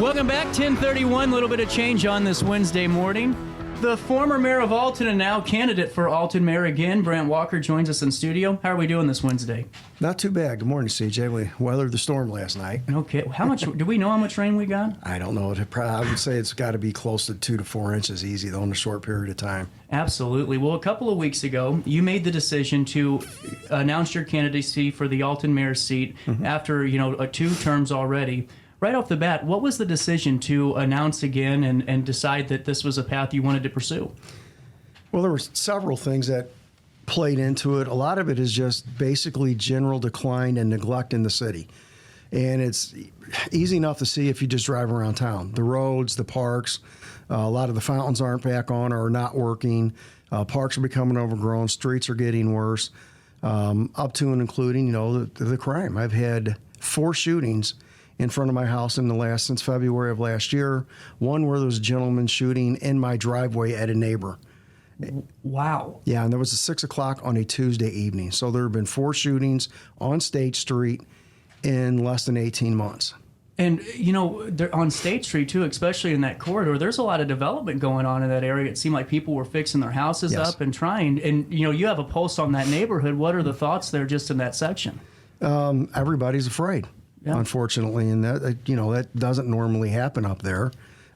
Welcome back, 1031, a little bit of change on this Wednesday morning. The former mayor of Alton and now candidate for Alton Mayor again, Brant Walker, joins us in studio. How are we doing this Wednesday? Not too bad. Good morning, CJ. We weathered the storm last night. Okay. How much, do we know how much rain we got? I don't know. I would say it's got to be close to 2 to 4 inches easy, though, in a short period of time. Absolutely. Well, a couple of weeks ago, you made the decision to announce your candidacy for the Alton Mayor seat after, 2 terms already. Right off the bat, what was the decision to announce again and decide that this was a path you wanted to pursue? Well, there were several things that played into it. A lot of it is just basically general decline and neglect in the city. And it's easy enough to see if you just drive around town. The roads, the parks, a lot of the fountains aren't back on or are not working. Parks are becoming overgrown. Streets are getting worse, up to and including, the crime. I've had 4 shootings in front of my house since February of last year. One where there was a gentleman shooting in my driveway at a neighbor. Wow. Yeah, and there was a 6 o'clock on a Tuesday evening. So there have been 4 shootings on State Street in less than 18 months. And, they're on State Street, too, especially in that corridor, there's a lot of development going on in that area. It seemed like people were fixing their houses up and trying. And, you have a pulse on that neighborhood. What are the thoughts there just in that section? Everybody's afraid. Yeah. Unfortunately, and that doesn't normally happen up there,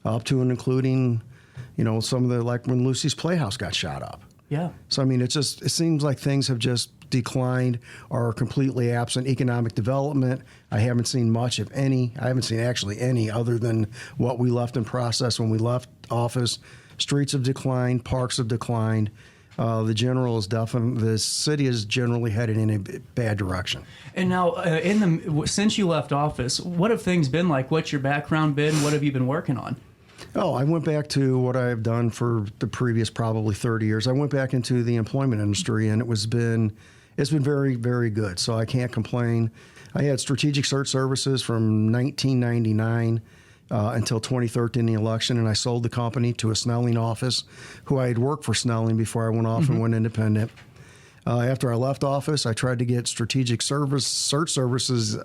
up to and including, some of the, like when Lucy's Playhouse got shot up. Yeah. So, it seems like things have just declined or are completely absent. Economic development, I haven't seen much, if any. I haven't seen actually any other than what we left in process when we left office. Streets have declined, parks have declined. The city is generally headed in a bad direction. And now, since you left office, what have things been like? What's your background been? What have you been working on? Oh, I went back to what I've done for the previous probably 30 years. I went back into the employment industry, and it's been very, very good. So I can't complain. I had strategic search services from 1999. Until 2013, the election, and I sold the company to a Snelling office who I had worked for Snelling before I went off and went independent. After I left office, I tried to get strategic search services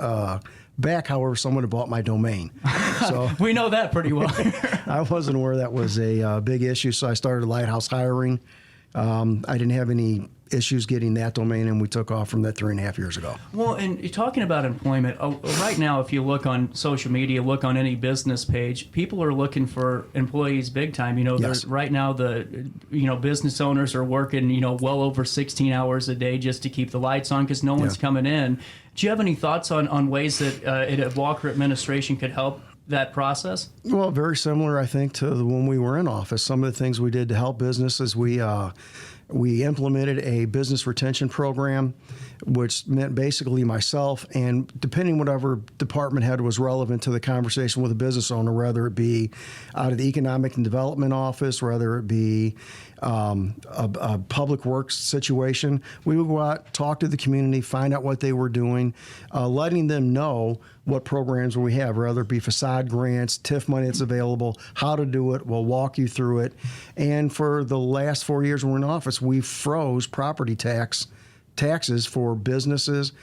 back. However, someone had bought my domain. So we know that pretty well. I wasn't aware that was a big issue, so I started Lighthouse Hiring. I didn't have any issues getting that domain, and we took off from that 3.5 years ago. Well, and you're talking about employment, right now, if you look on social media, look on any business page, people are looking for employees big time. Yes. Right now, business owners are working, well over 16 hours a day just to keep the lights on because no one's coming in. Do you have any thoughts on ways that a Walker administration could help that process? Well, very similar, I think, to when we were in office. Some of the things we did to help businesses, we implemented a business retention program, which meant basically myself and depending whatever department head was relevant to the conversation with a business owner, whether it be out of the economic and development office, whether it be a public works situation, we would go out, talk to the community, find out what they were doing, letting them know what programs we have, whether it be facade grants, TIF money that's available, how to do it. We'll walk you through it. And for the last 4 years when we're in office, we froze property taxes for businesses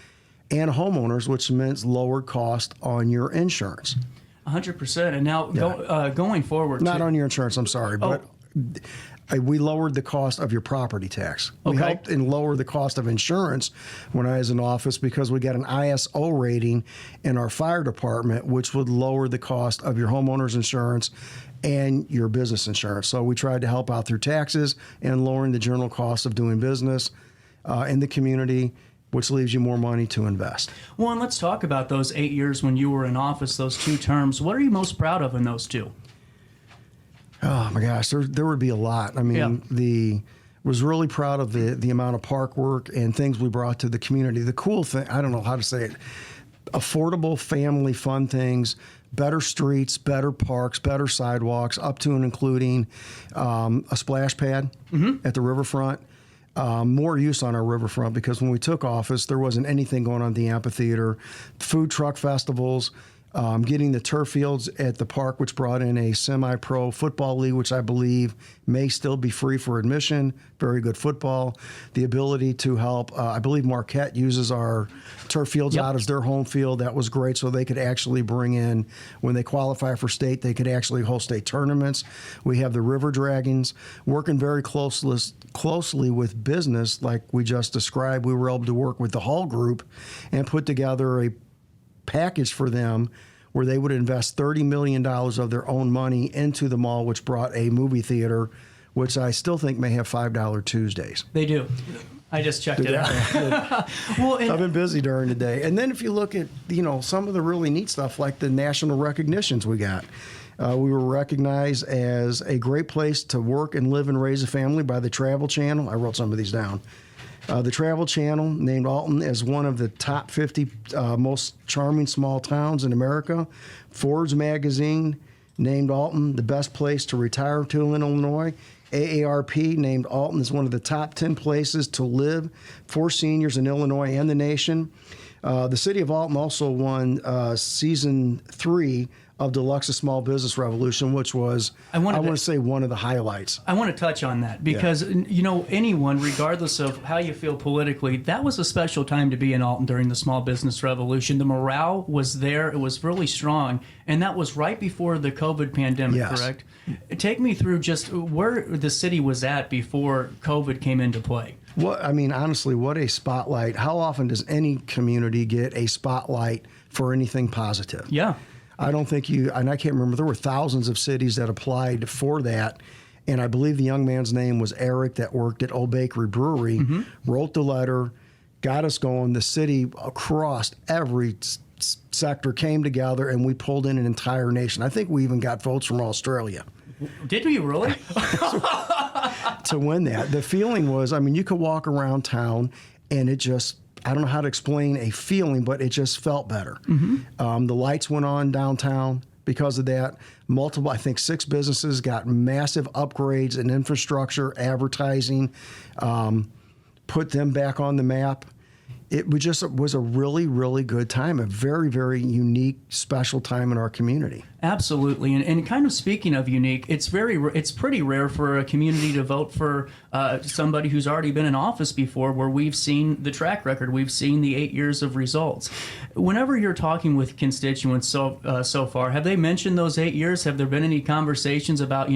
and homeowners, which meant lowered cost on your insurance. 100%. And now going forward, not on your insurance, I'm sorry, but we lowered the cost of your property tax. We helped and lower the cost of insurance when I was in office because we got an ISO rating in our fire department, which would lower the cost of your homeowner's insurance and your business insurance. So we tried to help out through taxes and lowering the general cost of doing business in the community, which leaves you more money to invest. Well, and let's talk about those 8 years when you were in office, those 2 terms. What are you most proud of in those 2? Oh my gosh, there would be a lot. Was really proud of the amount of park work and things we brought to the community. The cool thing, I don't know how to say it, affordable family fun things, better streets, better parks, better sidewalks, up to and including a splash pad at the riverfront. More use on our riverfront because when we took office, there wasn't anything going on at the amphitheater, food truck festivals. getting the turf fields at the park, which brought in a semi-pro football league, which I believe may still be free for admission. Very good football. The ability to help, I believe Marquette uses our turf fields out as their home field. That was great, so they could actually bring in, when they qualify for state, they could actually host state tournaments. We have the River Dragons working very closely with business, like we just described. We were able to work with the Hall Group and put together a package for them where they would invest $30 million of their own money into the mall, which brought a movie theater, which I still think may have $5 Tuesdays. They do. I just checked it out. Well, I've been busy during the day. And then if you look at, some of the really neat stuff, like the national recognitions we got. We were recognized as a great place to work and live and raise a family by the Travel Channel. I wrote some of these down. The Travel Channel named Alton as one of the top 50 most charming small towns in America. Forbes magazine named Alton the best place to retire to in Illinois. AARP named Alton as one of the top 10 places to live for seniors in Illinois and the nation. The city of Alton also won season 3 of Deluxe's Small Business Revolution, which was, I want to say, one of the highlights. I want to touch on that because, anyone, regardless of how you feel politically, that was a special time to be in Alton during the Small Business Revolution. The morale was there. It was really strong. And that was right before the COVID pandemic, correct? Take me through just where the city was at before COVID came into play. Honestly, what a spotlight. How often does any community get a spotlight for anything positive? Yeah. I don't think and I can't remember, there were thousands of cities that applied for that. And I believe the young man's name was Eric that worked at Old Bakery Brewery, wrote the letter, got us going. The city across every sector came together and we pulled in an entire nation. I think we even got votes from Australia. Did we really? To win that. The feeling was, you could walk around town and it just, I don't know how to explain a feeling, but it just felt better. The lights went on downtown because of that. I think 6 businesses got massive upgrades in infrastructure, advertising, put them back on the map. It was a really, really good time, a very, very unique, special time in our community. Absolutely, and kind of speaking of unique, it's pretty rare for a community to vote for somebody who's already been in office before, where we've seen the track record, we've seen the 8 years of results. Whenever you're talking with constituents so far, have they mentioned those 8 years? Have there been any conversations about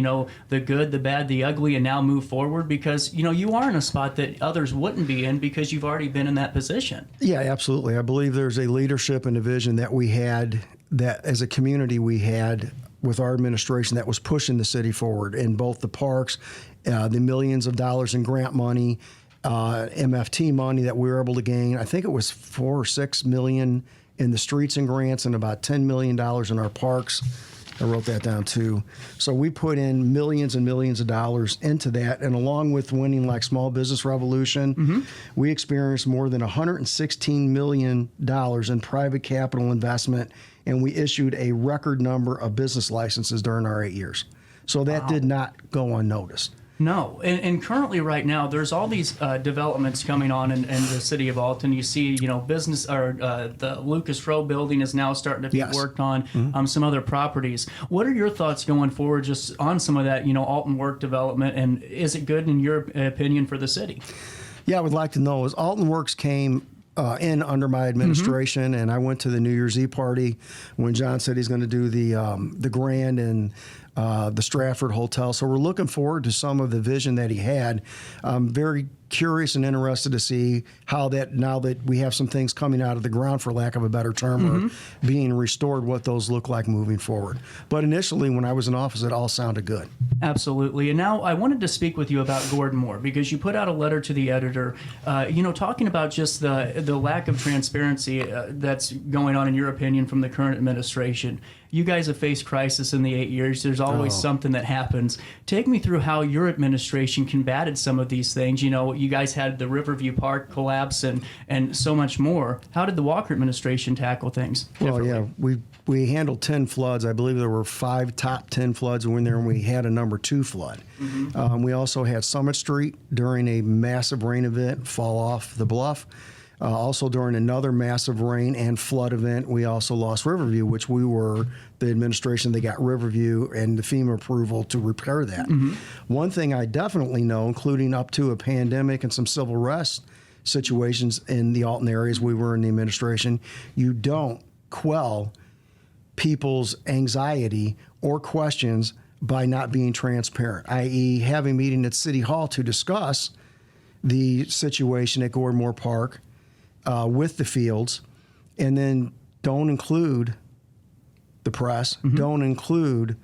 the good, the bad, the ugly, and now move forward? Because you are in a spot that others wouldn't be in because you've already been in that position. Yeah, absolutely. I believe there's a leadership and a vision that we had, that as a community we had with our administration, that was pushing the city forward in both the parks, the millions of dollars in grant money, MFT money that we were able to gain. I think it was $4 or $6 million in the streets and grants and about $10 million in our parks. I wrote that down too. So we put in millions and millions of dollars into that. And along with winning like Small Business Revolution, we experienced more than $116 million in private capital investment. And we issued a record number of business licenses during our 8 years. So that did not go unnoticed. No, and currently right now there's all these developments coming on in the city of Alton. You see, business or the Lucas Row building is now starting to be worked on. Some other properties. What are your thoughts going forward, just on some of that, Alton work development, and is it good in your opinion for the city? Yeah, I would like to know. As Alton Works came in under my administration, and I went to the New Year's Eve party when John said he's going to do the Grand and the Stratford Hotel. So we're looking forward to some of the vision that he had. I'm very curious and interested to see how that, now that we have some things coming out of the ground, for lack of a better term, or being restored, what those look like moving forward. But initially, when I was in office, it all sounded good. Absolutely. And now I wanted to speak with you about Gordon Moore, because you put out a letter to the editor, talking about just the lack of transparency that's going on, in your opinion, from the current administration. You guys have faced crisis in the 8 years. There's always something that happens. Take me through how your administration combated some of these things. You guys had the Riverview Park collapse and so much more. How did the Walker administration tackle things? Well, yeah, we handled 10 floods. I believe there were 5 top 10 floods in there, and we had a number 2 flood. We also had Summit Street during a massive rain event fall off the bluff. Also, during another massive rain and flood event, we also lost Riverview, which we were the administration that got Riverview and the FEMA approval to repair that. One thing I definitely know, including up to a pandemic and some civil arrest situations in the Alton areas we were in the administration, you don't quell people's anxiety or questions by not being transparent, i.e. having a meeting at City Hall to discuss the situation at Gordon Park with the fields, and then don't include the press, don't include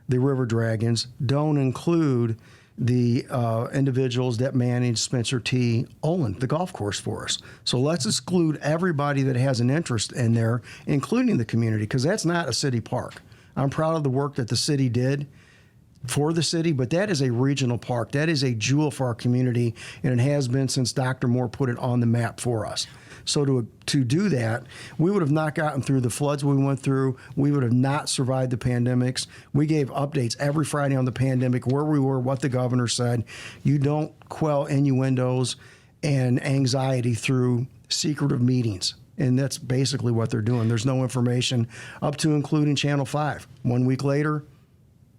the River Dragons, don't include the individuals that manage Spencer T. Olin, the golf course for us. So let's exclude everybody that has an interest in there, including the community, because that's not a city park. I'm proud of the work that the city did for the city, but that is a regional park. That is a jewel for our community, and it has been since Dr. Moore put it on the map for us. So to do that, we would have not gotten through the floods we went through. We would have not survived the pandemics. We gave updates every Friday on the pandemic, where we were, what the governor said. You don't quell innuendos and anxiety through secretive meetings. And that's basically what they're doing. There's no information up to including Channel 5. 1 week later,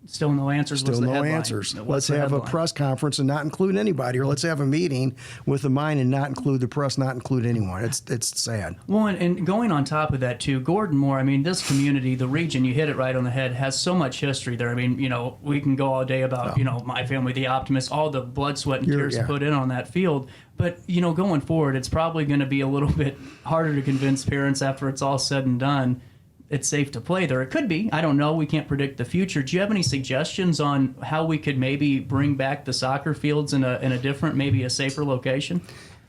still no answers. Still no answers. Let's have a press conference and not include anybody, or let's have a meeting with the mine and not include the press, not include anyone. It's sad. Well, and going on top of that too, Gordon Moore, I mean, this community, the region, you hit it right on the head, has so much history there. I mean, you know, we can go all day about, you know, my family, the Optimists, all the blood, sweat, and tears put in on that field. But, you know, going forward, it's probably going to be a little bit harder to convince parents after it's all said and done it's safe to play there. It could be. I don't know. We can't predict the future. Do you have any suggestions on how we could maybe bring back the soccer fields in a different, maybe a safer location?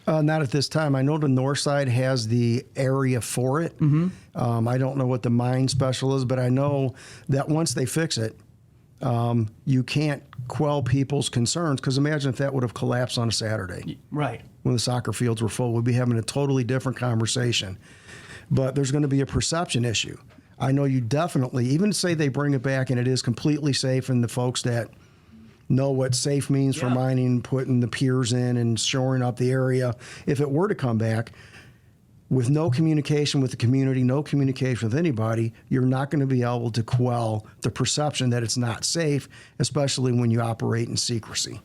Not at this time. I know the north side has the area for it. I don't know what the mine special is, but I know that once they fix it, you can't quell people's concerns, because imagine if that would have collapsed on a Saturday. Right. When the soccer fields were full, we'd be having a totally different conversation. But there's going to be a perception issue. I know you definitely, even say they bring it back and it is completely safe, and the folks that know what safe means for mining, putting the piers in and shoring up the area, if it were to come back, with no communication with the community, no communication with anybody, you're not going to be able to quell the perception that it's not safe, especially when you operate in secrecy.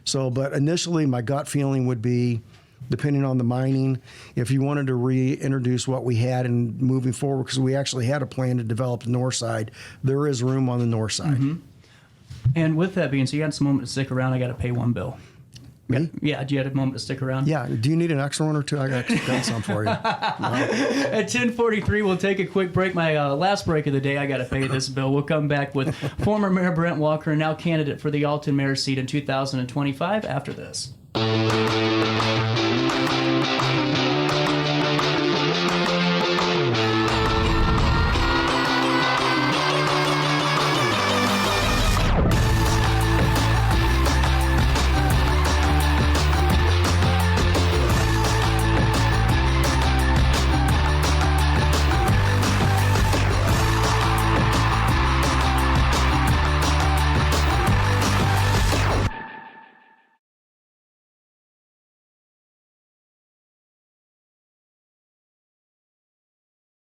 So, but initially my gut feeling would be, depending on the mining, if you wanted to reintroduce what we had and moving forward, because we actually had a plan to develop the north side, there is room on the north side. And with that being said, you had some moment to stick around. I got to pay one bill. Me? Yeah, do you have a moment to stick around? Yeah. Do you need an extra one or two? I got some for you. No. At 10:43, we'll take a quick break. My last break of the day, I got to pay this bill. We'll come back with former Mayor Brant Walker, and now candidate for the Alton Mayor seat in 2025 after this.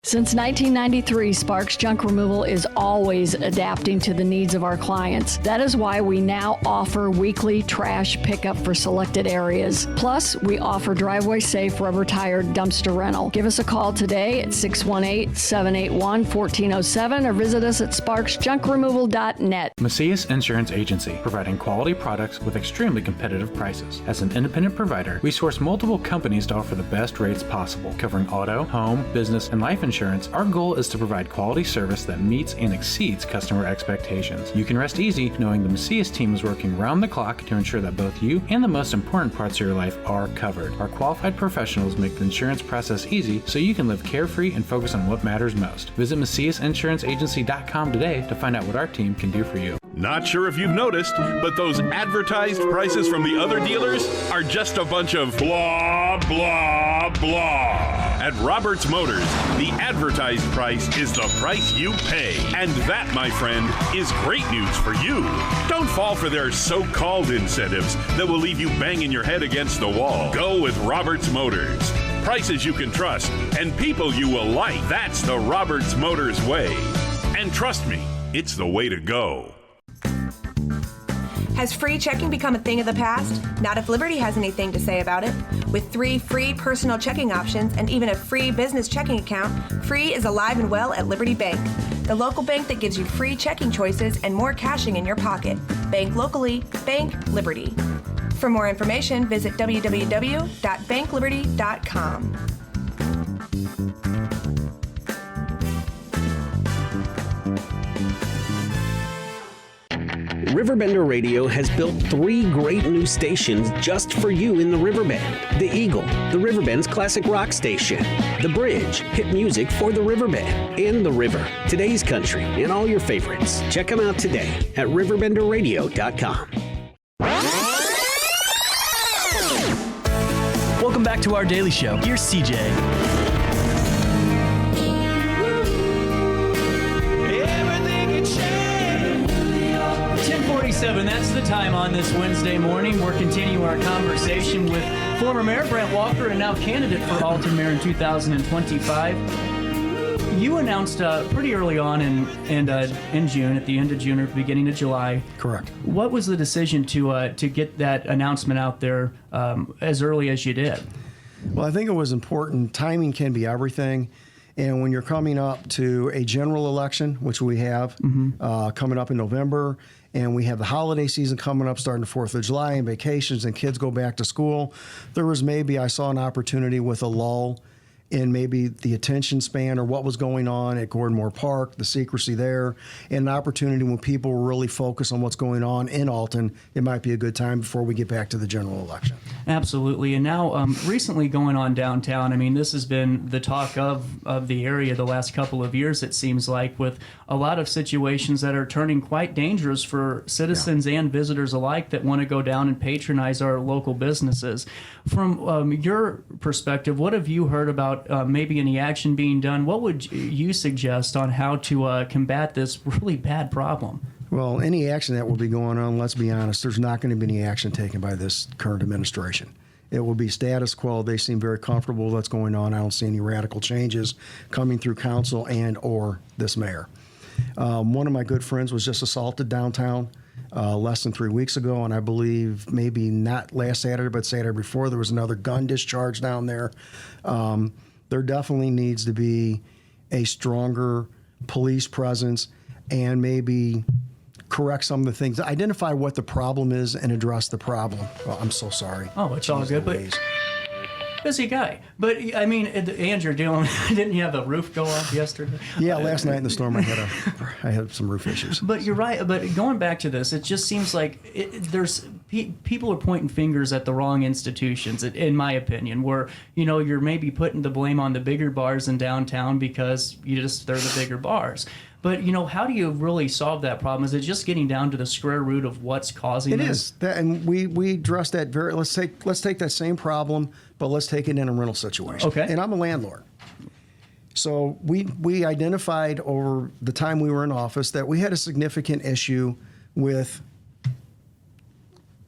Since 1993, Sparks Junk Removal is always adapting to the needs of our clients. That is why we now offer weekly trash pickup for selected areas. Plus, we offer driveway-safe rubber-tired dumpster rental. Give us a call today at 618-781-1407 or visit us at sparksjunkremoval.net. Macias Insurance Agency, providing quality products with extremely competitive prices. As an independent provider, we source multiple companies to offer the best rates possible, covering auto, home, business, and life insurance. Our goal is to provide quality service that meets and exceeds customer expectations. You can rest easy knowing the Macias team is working round the clock to ensure that both you and the most important parts of your life are covered. Our qualified professionals make the insurance process easy so you can live carefree and focus on what matters most. Visit MaciasInsuranceAgency.com today to find out what our team can do for you. Not sure if you've noticed, but those advertised prices from the other dealers are just a bunch of blah, blah, blah. At Roberts Motors, the advertised price is the price you pay. And that, my friend, is great news for you. Don't fall for their so-called incentives that will leave you banging your head against the wall. Go with Roberts Motors. prices you can trust, and people you will like. That's the Roberts Motors way. And trust me, it's the way to go. Has free checking become a thing of the past? Not if Liberty has anything to say about it. With 3 free personal checking options and even a free business checking account, free is alive and well at Liberty Bank, the local bank that gives you free checking choices and more cashing in your pocket. Bank locally, bank Liberty. For more information, visit www.bankliberty.com. RiverBender Radio has built 3 great new stations just for you in the Riverbend. The Eagle, the Riverbend's classic rock station. The Bridge, hit music for the Riverbend. And The River, today's country, and all your favorites. Check them out today at RiverBender.com. Welcome back to our daily show. Here's CJ. 10:47, that's the time on this Wednesday morning. We're continuing our conversation with former Mayor Brant Walker and now candidate for Alton Mayor in 2025. You announced pretty early on in June, at the end of June or beginning of July. Correct. What was the decision to get that announcement out there as early as you did? Well, I think it was important. Timing can be everything. And when you're coming up to a general election, which we have coming up in November, and we have the holiday season coming up starting the 4th of July and vacations and kids go back to school, I saw an opportunity with a lull in maybe the attention span or what was going on at Gordon Moore Park, the secrecy there, and an opportunity when people really focus on what's going on in Alton, it might be a good time before we get back to the general election. Absolutely. And now recently going on downtown, I mean, this has been the talk of the area the last couple of years, it seems like, with a lot of situations that are turning quite dangerous for citizens and visitors alike that want to go down and patronize our local businesses. From your perspective, what have you heard about maybe any action being done? What would you suggest on how to combat this really bad problem? Well, any action that will be going on, let's be honest, there's not going to be any action taken by this current administration. It will be status quo. They seem very comfortable with what's going on. I don't see any radical changes coming through council and or this mayor. One of my good friends was just assaulted downtown less than 3 weeks ago, and I believe maybe not last Saturday, but Saturday before, there was another gun discharge down there. There definitely needs to be a stronger police presence and maybe correct some of the things, identify what the problem is and address the problem. Well, I'm so sorry. Oh, it's all good, but busy guy. But I mean, Andrew, didn't you have the roof go off yesterday? Yeah, last night in the storm I had some roof issues. But you're right. But going back to this, it just seems like people are pointing fingers at the wrong institutions, in my opinion, where, you're maybe putting the blame on the bigger bars in downtown because they're the bigger bars. But, how do you really solve that problem? Is it just getting down to the square root of what's causing it? It is. And we address that let's take that same problem, but let's take it in a rental situation. Okay. And I'm a landlord. So we identified over the time we were in office that we had a significant issue with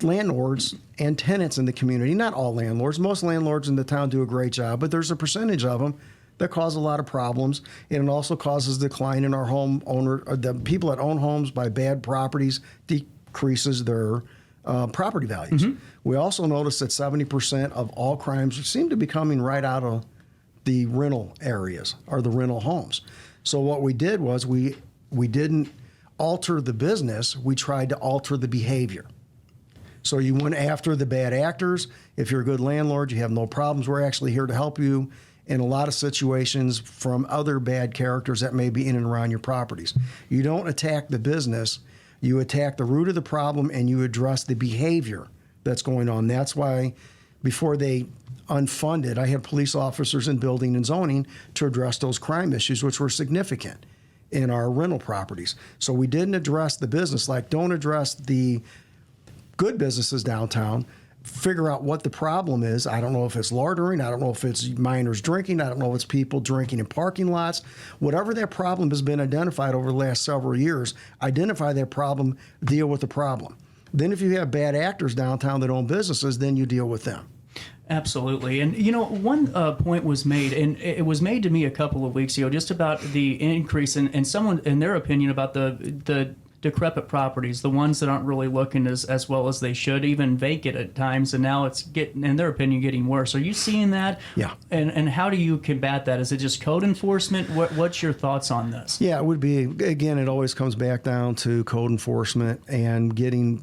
landlords and tenants in the community. Not all landlords. Most landlords in the town do a great job, but there's a percentage of them that cause a lot of problems, and it also causes decline in our the people that own homes by bad properties decreases their property values. Mm-hmm. We also noticed that 70% of all crimes seem to be coming right out of the rental areas or the rental homes. So what we did was we didn't alter the business, we tried to alter the behavior. So you went after the bad actors. If you're a good landlord, you have no problems. We're actually here to help you in a lot of situations from other bad characters that may be in and around your properties. You don't attack the business, you attack the root of the problem and you address the behavior that's going on. That's why before they unfunded, I had police officers in building and zoning to address those crime issues, which were significant in our rental properties. So we didn't address the business, don't address the good businesses downtown. Figure out what the problem is. I don't know if it's loitering. I don't know if it's minors drinking. I don't know if it's people drinking in parking lots. Whatever that problem has been identified over the last several years, identify that problem, deal with the problem. Then if you have bad actors downtown that own businesses, then you deal with them. Absolutely. And, one point was made, and it was made to me a couple of weeks ago, just about the increase in someone, in their opinion, about the decrepit properties, the ones that aren't really looking as well as they should, even vacant at times, and now it's getting, in their opinion, getting worse. Are you seeing that? Yeah. And how do you combat that? Is it just code enforcement? What's your thoughts on this? Yeah, it would be, again, it always comes back down to code enforcement and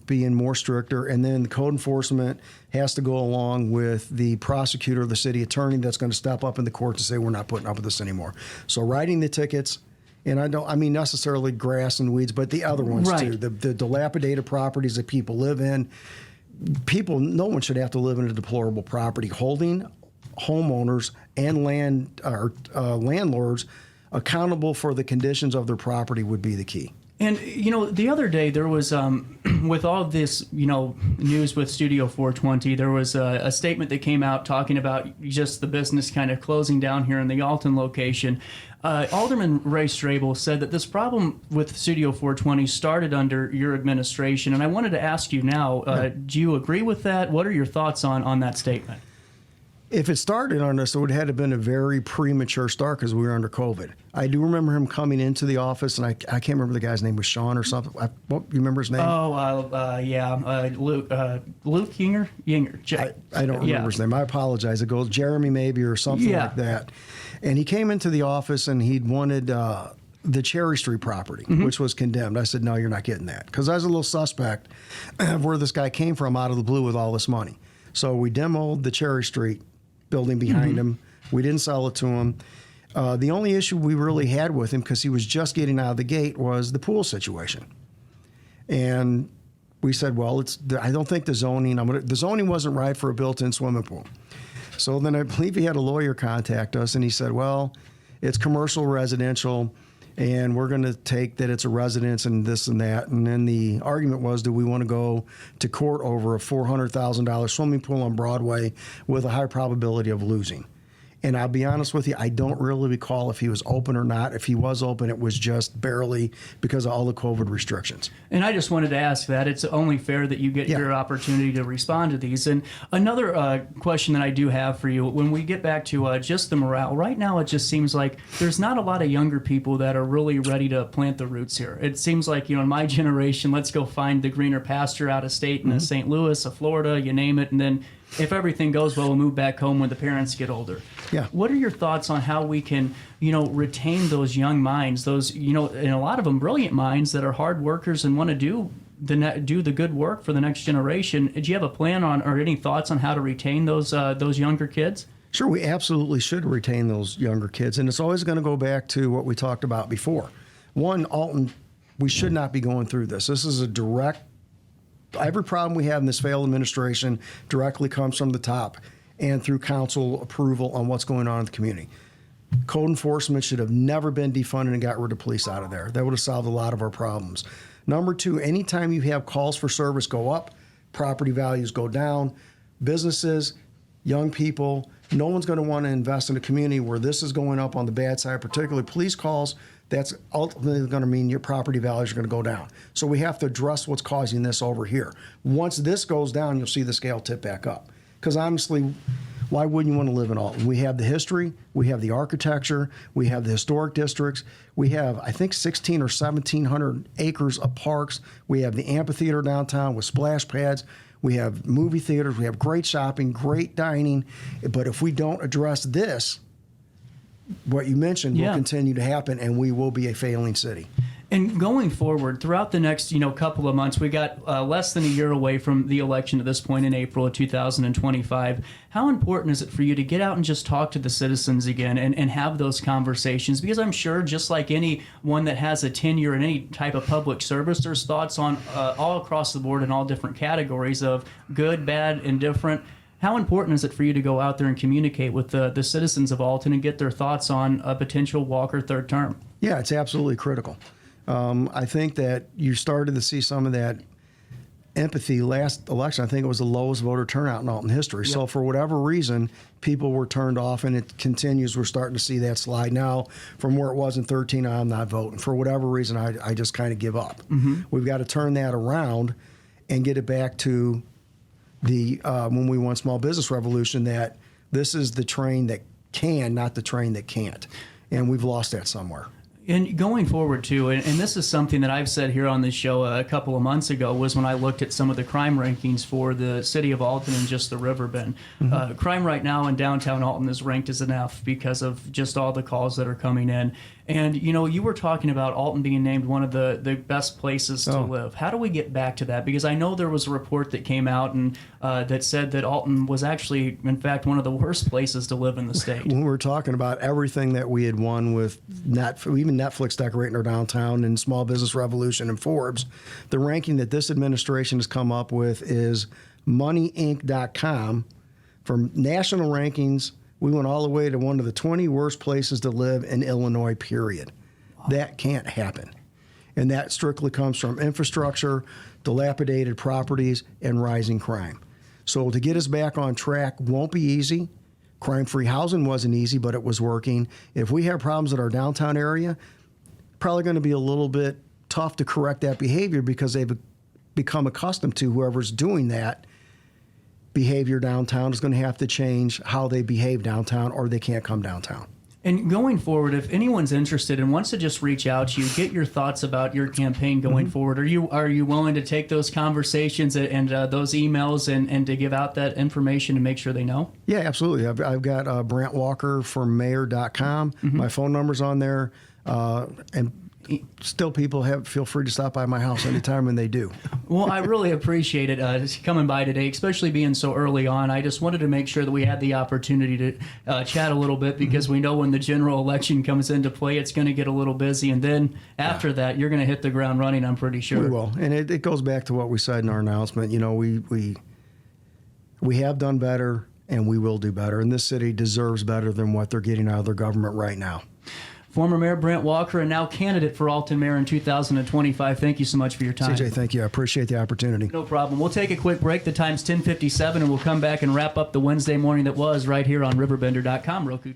being more stricter, and then the code enforcement has to go along with the prosecutor or the city attorney that's going to step up in the court to say we're not putting up with this anymore. So writing the tickets. And I mean necessarily grass and weeds, but the other ones right. too. The dilapidated properties that people live in. No one should have to live in a deplorable property. Holding homeowners and landlords accountable for the conditions of their property would be the key. And, the other day there was, with all of this, news with Studio 420, there was a statement that came out talking about just the business kind of closing down here in the Alton location. Alderman Ray Strabel said that this problem with Studio 420 started under your administration. And I wanted to ask you now, do you agree with that? What are your thoughts on that statement? If it started on us, it would have been a very premature start because we were under COVID. I do remember him coming into the office, and I can't remember the guy's name was Sean or something. You remember his name? Luke Yinger. I don't remember his name. I apologize. It goes Jeremy maybe or something like that. And he came into the office and he'd wanted the Cherry Street property, which was condemned. I said, no, you're not getting that, because I was a little suspect of where this guy came from out of the blue with all this money. So we demoed the Cherry Street building behind him. We didn't sell it to him. The only issue we really had with him, because he was just getting out of the gate, was the pool situation. And we said, well, I don't think the zoning wasn't right for a built-in swimming pool. So then I believe he had a lawyer contact us, and he said, well, it's commercial residential, and we're going to take that it's a residence and this and that. And then the argument was, do we want to go to court over a $400,000 swimming pool on Broadway with a high probability of losing? And I'll be honest with you, I don't really recall if he was open or not. If he was open, it was just barely because of all the COVID restrictions. And I just wanted to ask that. It's only fair that you get your opportunity to respond to these. And another question that I do have for you, when we get back to just the morale, right now it just seems like there's not a lot of younger people that are really ready to plant the roots here. It seems like, in my generation, let's go find the greener pasture out of state in St. Louis, Florida, you name it, and then if everything goes well, we'll move back home when the parents get older. Yeah. What are your thoughts on how we can, retain those young minds, those, and a lot of them brilliant minds that are hard workers and want to do the good work for the next generation? Do you have a plan on, or any thoughts on how to retain those younger kids? Sure, we absolutely should retain those younger kids. And it's always going to go back to what we talked about before. One, Alton, we should not be going through this. This is every problem we have in this failed administration directly comes from the top and through council approval on what's going on in the community. Code enforcement should have never been defunded and got rid of police out of there. That would have solved a lot of our problems. Number two, anytime you have calls for service go up, property values go down, businesses, young people, no one's going to want to invest in a community where this is going up on the bad side, particularly police calls. That's ultimately going to mean your property values are going to go down. So we have to address what's causing this over here. Once this goes down, you'll see the scale tip back up. Because honestly, why wouldn't you want to live in Alton? We have the history, we have the architecture, we have the historic districts, we have, I think, 1,600 or 1,700 acres of parks. We have the amphitheater downtown with splash pads. We have movie theaters. We have great shopping, great dining. But if we don't address this, what you mentioned will continue to happen, and we will be a failing city. And going forward, throughout the next couple of months, we got less than a year away from the election at this point in April of 2025. How important is it for you to get out and just talk to the citizens again and have those conversations? Because I'm sure, just like anyone that has a tenure in any type of public service, there's thoughts on all across the board in all different categories of good, bad, indifferent. How important is it for you to go out there and communicate with the citizens of Alton and get their thoughts on a potential Walker third term? Yeah, it's absolutely critical. I think that you started to see some of that empathy last election. I think it was the lowest voter turnout in Alton history. Yep. So for whatever reason, people were turned off, and it continues. We're starting to see that slide now from where it was in 13. I'm not voting. For whatever reason, I just kind of give up. Mm-hmm. We've got to turn that around and get it back to when we won Small Business Revolution, that this is the train that can, not the train that can't. And we've lost that somewhere. And going forward, too, and this is something that I've said here on this show a couple of months ago, was when I looked at some of the crime rankings for the city of Alton and just the Riverbend. Crime right now in downtown Alton is ranked as an F because of just all the calls that are coming in. And, you know, you were talking about Alton being named one of the best places to live. How do we get back to that? Because I know there was a report that came out and that said that Alton was actually, in fact, one of the worst places to live in the state. When we were talking about everything that we had won with even Netflix decorating our downtown and Small Business Revolution and Forbes, the ranking that this administration has come up with is moneyinc.com. From national rankings, we went all the way to one of the 20 worst places to live in Illinois, period. Wow. That can't happen. And that strictly comes from infrastructure, dilapidated properties, and rising crime. So to get us back on track won't be easy. Crime-free housing wasn't easy, but it was working. If we have problems in our downtown area, probably going to be a little bit tough to correct that behavior because they've become accustomed to whoever's doing that behavior downtown is going to have to change how they behave downtown, or they can't come downtown. And going forward, if anyone's interested and wants to just reach out to you, get your thoughts about your campaign going forward, are you willing to take those conversations and those emails and to give out that information to make sure they know? Yeah, absolutely. I've got Brant Walker from Mayor.com. My phone number's on there, and still people feel free to stop by my house anytime, and they do. Well, I really appreciate it coming by today, especially being so early on. I just wanted to make sure that we had the opportunity to chat a little bit because we know when the general election comes into play, it's going to get a little busy. And then after that, you're going to hit the ground running, I'm pretty sure. We will. And it goes back to what we said in our announcement. You know, we have done better, and we will do better. And this city deserves better than what they're getting out of their government right now. Former Mayor Brant Walker and now candidate for Alton Mayor in 2025. Thank you so much for your time. CJ, thank you. I appreciate the opportunity. No problem. We'll take a quick break. The time's 10:57, and we'll come back and wrap up the Wednesday morning that was right here on RiverBender.com. Roku TV.